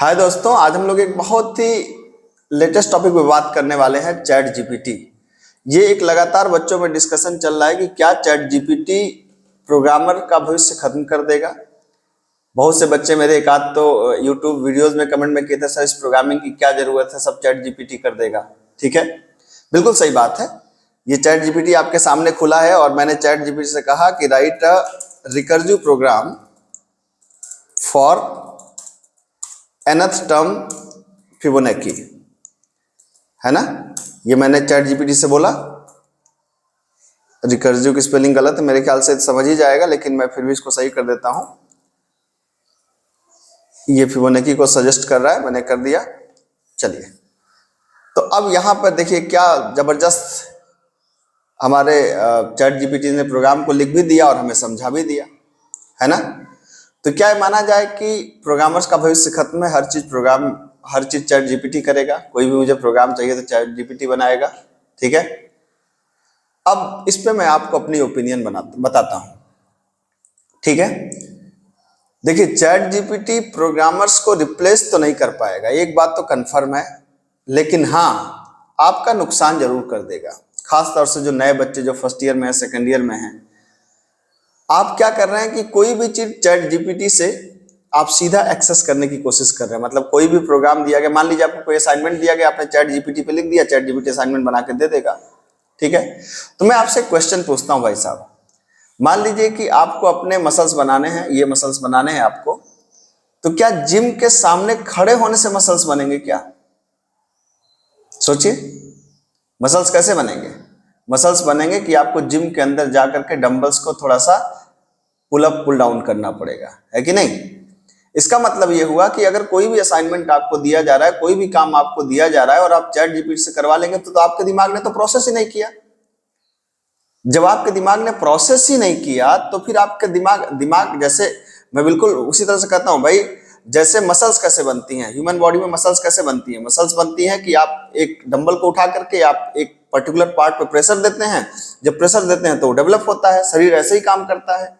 हाय दोस्तों, आज हम लोग एक बहुत ही लेटेस्ट टॉपिक पे बात करने वाले हैं, चैट जीपीटी। ये एक लगातार बच्चों में डिस्कशन चल रहा है कि क्या चैट जीपीटी प्रोग्रामर का भविष्य खत्म कर देगा। बहुत से बच्चे मेरे एक आध तो यूट्यूब वीडियोस में कमेंट में कहते हैं सर इस प्रोग्रामिंग की क्या जरूरत है, सब चैट जीपीटी कर देगा। ठीक है, बिल्कुल सही बात है। ये चैट जीपीटी आपके सामने खुला है और मैंने चैट जीपीटी से कहा कि write a recursive program for nth term Fibonacci, है ना। ये मैंने चैट जीपीटी से बोला। रिकर्सिव की स्पेलिंग गलत है, मेरे ख्याल से समझ ही जाएगा, लेकिन मैं फिर भी इसको सही कर देता हूं। ये फिबोनाची को सजेस्ट कर रहा है, मैंने कर दिया। चलिए, तो अब यहां पर देखिए क्या जबरदस्त हमारे चैट जीपीटी ने प्रोग्राम को लिख भी दिया और हमें समझा भी दिया, है ना। तो क्या ये माना जाए कि प्रोग्रामर्स का भविष्य खत्म है, हर चीज चैट जीपीटी करेगा। कोई भी मुझे प्रोग्राम चाहिए तो चैट जीपीटी बनाएगा। ठीक है, अब इस पे मैं आपको अपनी ओपिनियन बताता हूं। ठीक है, देखिए चैट जीपीटी प्रोग्रामर्स को रिप्लेस तो नहीं कर पाएगा, एक बात तो कंफर्म है, लेकिन हाँ आपका नुकसान जरूर कर देगा। खास तौर से जो नए बच्चे जो फर्स्ट ईयर में है, सेकेंड ईयर में हैं, आप क्या कर रहे हैं कि कोई भी चीज चैट जीपीटी से आप सीधा एक्सेस करने की कोशिश कर रहे हैं। मतलब कोई भी प्रोग्राम दिया गया, मान लीजिए आपको कोई असाइनमेंट दिया गया, आपने चैट जीपीटी पे लिख दिया, चैट जीपीटी असाइनमेंट बना के दे देगा। ठीक है, तो मैं आपसे क्वेश्चन पूछता हूं भाई साहब, मान लीजिए कि आपको अपने मसल्स बनाने हैं, ये मसल्स बनाने हैं आपको, तो क्या जिम के सामने खड़े होने से मसल्स बनेंगे क्या? सोचिए, मसल्स कैसे बनेंगे? मसल्स बनेंगे कि आपको जिम के अंदर जाकर के डंबल्स को थोड़ा सा पुल अप पुल डाउन करना पड़ेगा, है कि नहीं। इसका मतलब यह हुआ कि अगर कोई भी असाइनमेंट आपको दिया जा रहा है, कोई भी काम आपको दिया जा रहा है और आप चैट जीपीटी से करवा लेंगे तो आपके दिमाग ने तो प्रोसेस ही नहीं किया। जब आपके दिमाग ने प्रोसेस ही नहीं किया तो फिर आपके दिमाग जैसे, मैं बिल्कुल उसी तरह से कहता हूं भाई, जैसे मसल्स कैसे बनती हैं, ह्यूमन बॉडी में मसल्स कैसे बनती हैं? मसल्स बनती हैं कि आप एक डंबल को उठा करके आप एक पर्टिकुलर पार्ट पे प्रेशर देते हैं, जब प्रेशर देते हैं तो वो डेवलप होता है, शरीर ऐसे ही काम करता है।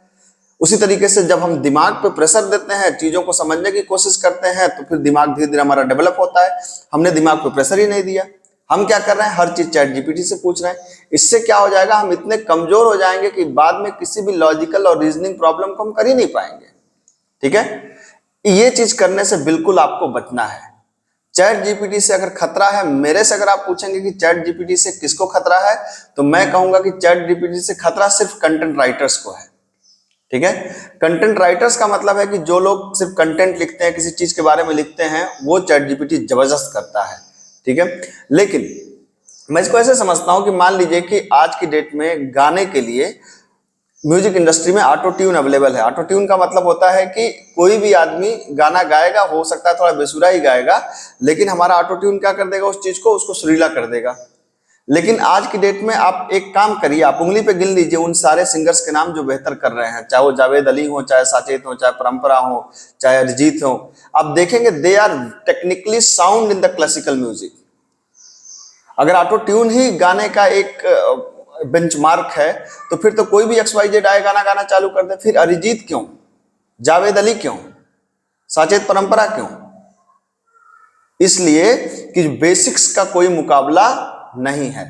उसी तरीके से जब हम दिमाग पे प्रेशर देते हैं, चीजों को समझने की कोशिश करते हैं, तो फिर दिमाग धीरे धीरे हमारा डेवलप होता है। हमने दिमाग पे प्रेशर ही नहीं दिया, हम क्या कर रहे हैं, हर चीज चैट जीपीटी से पूछ रहे हैं। इससे क्या हो जाएगा, हम इतने कमजोर हो जाएंगे कि बाद में किसी भी लॉजिकल और रीजनिंग प्रॉब्लम को हम कर ही नहीं पाएंगे। ठीक है, ये चीज करने से बिल्कुल आपको बचना है। चैट जीपीटी से अगर खतरा है, मेरे से अगर आप पूछेंगे कि चैट जीपीटी से किसको खतरा है, तो मैं कहूंगा कि चैट जीपीटी से खतरा सिर्फ कंटेंट राइटर्स को है। ठीक है, कंटेंट राइटर्स का मतलब है कि जो लोग सिर्फ कंटेंट लिखते हैं, किसी चीज के बारे में लिखते हैं, वो चैट जीपीटी जबरदस्त करता है। ठीक है, लेकिन मैं इसको ऐसे समझता हूं कि मान लीजिए कि आज की डेट में गाने के लिए म्यूजिक इंडस्ट्री में ऑटो ट्यून अवेलेबल है। ऑटो ट्यून का मतलब होता है कि कोई भी आदमी गाना गाएगा, हो सकता है थोड़ा बेसुरा ही गाएगा, लेकिन हमारा ऑटो ट्यून क्या कर देगा, उस चीज को उसको सुरीला कर देगा। लेकिन आज की डेट में आप एक काम करिए, आप उंगली पे गिन लीजिए उन सारे सिंगर्स के नाम जो बेहतर कर रहे हैं, चाहे वो जावेद अली हो, चाहे साचेत हो, चाहे परंपरा हो, चाहे अरिजीत हो। आप देखेंगे they are technically sound in the classical music. अगर ऑटो ट्यून ही गाने का एक बेंचमार्क है, तो फिर तो कोई भी XYZ आए गाना गाना चालू कर दे। फिर अरिजीत क्यों, जावेद अली क्यों, साचेत परंपरा क्यों? इसलिए कि बेसिक्स का कोई मुकाबला नहीं है।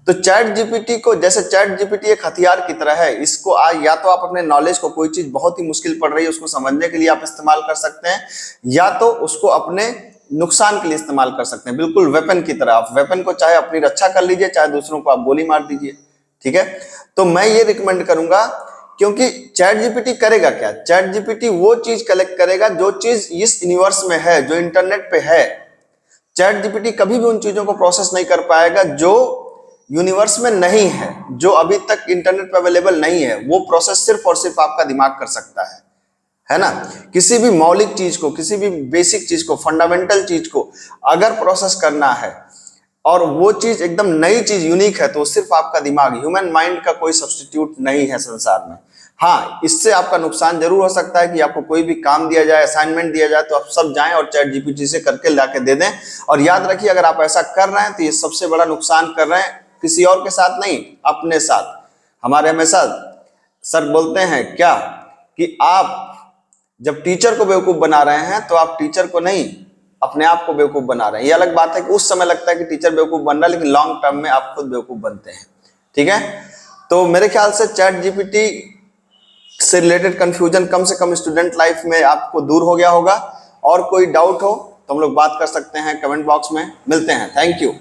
तो चैट जीपीटी को, जैसे चैट जीपीटी एक हथियार की तरह है, इसको या तो आप अपने नॉलेज को, कोई चीज बहुत ही मुश्किल पड़ रही है उसको समझने के लिए आप इस्तेमाल कर सकते हैं, या तो उसको अपने नुकसान के लिए इस्तेमाल कर सकते हैं। बिल्कुल वेपन की तरह, आप वेपन को चाहे अपनी रक्षा कर लीजिए, चाहे दूसरों को आप गोली मार दीजिए। ठीक है, तो मैं ये रिकमेंड करूंगा, क्योंकि चैट जीपीटी करेगा क्या, चैट जीपीटी वो चीज कलेक्ट करेगा जो चीज इस यूनिवर्स में है, जो इंटरनेट पे है। चैट जीपीटी कभी भी उन चीजों को प्रोसेस नहीं कर पाएगा जो यूनिवर्स में नहीं है, जो अभी तक इंटरनेट पे अवेलेबल नहीं है। वो प्रोसेस सिर्फ और सिर्फ आपका दिमाग कर सकता है ना। किसी भी मौलिक चीज को, किसी भी बेसिक चीज को, फंडामेंटल चीज को अगर प्रोसेस करना है और वो चीज एकदम नई चीज, यूनिक है, तो सिर्फ आपका दिमाग, ह्यूमन माइंड का कोई सब्स्टिट्यूट नहीं है संसार में। हाँ, इससे आपका नुकसान जरूर हो सकता है कि आपको कोई भी काम दिया जाए, असाइनमेंट दिया जाए, तो आप सब जाएं और चैट जीपीटी से करके लाके दे दें। और याद रखिए, अगर आप ऐसा कर रहे हैं तो ये सबसे बड़ा नुकसान कर रहे हैं किसी और के साथ नहीं, अपने साथ। हमारे हमेशा सर बोलते हैं क्या कि आप जब टीचर को बेवकूफ बना रहे हैं तो आप टीचर को नहीं, अपने आप को बेवकूफ बना रहे हैं। ये अलग बात है कि उस समय लगता है कि टीचर बेवकूफ बन रहा है, लेकिन लॉन्ग टर्म में आप खुद बेवकूफ बनते हैं। ठीक है, तो मेरे ख्याल से चैट जीपीटी से रिलेटेड कंफ्यूजन कम से कम स्टूडेंट लाइफ में आपको दूर हो गया होगा। और कोई डाउट हो तो हम लोग बात कर सकते हैं कमेंट बॉक्स में। मिलते हैं, थैंक यू।